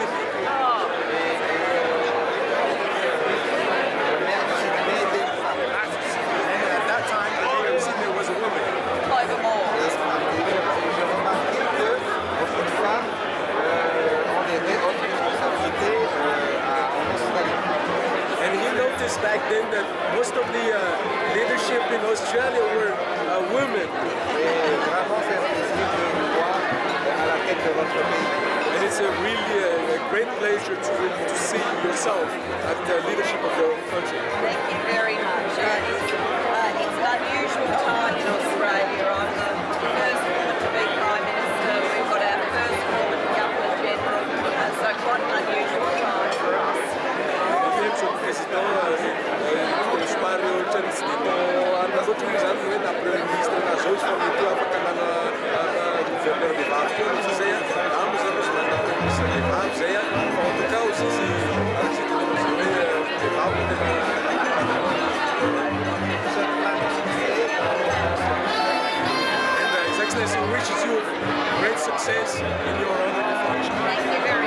Pacific. Oh, And at that time, the mayor of Sydney was a woman. Clover Moore. J'ai remarqué que beaucoup de femmes ont des hautes responsabilités en Australie. And he noticed back then that most of the leadership in Australia were women. Et vraiment, c'est un plaisir de vous voir à la tête de votre pays. And it's a really a great pleasure to see yourself at the leadership of your country. Thank you very much. It's an unusual time in Australia. I'm the first woman to be Prime Minister. We've got our first woman Governor General. So quite an unusual time for us. Temos o président os Mario Chanstino nas últimos anos na primeira-ministra nas outras formitu apa kana gouverneur de Vasco saya ambos anos na primeira-ministra de saya untuk kau sisi arti de Vasco and His Excellency wishes you great success in your honorable function. Thank you very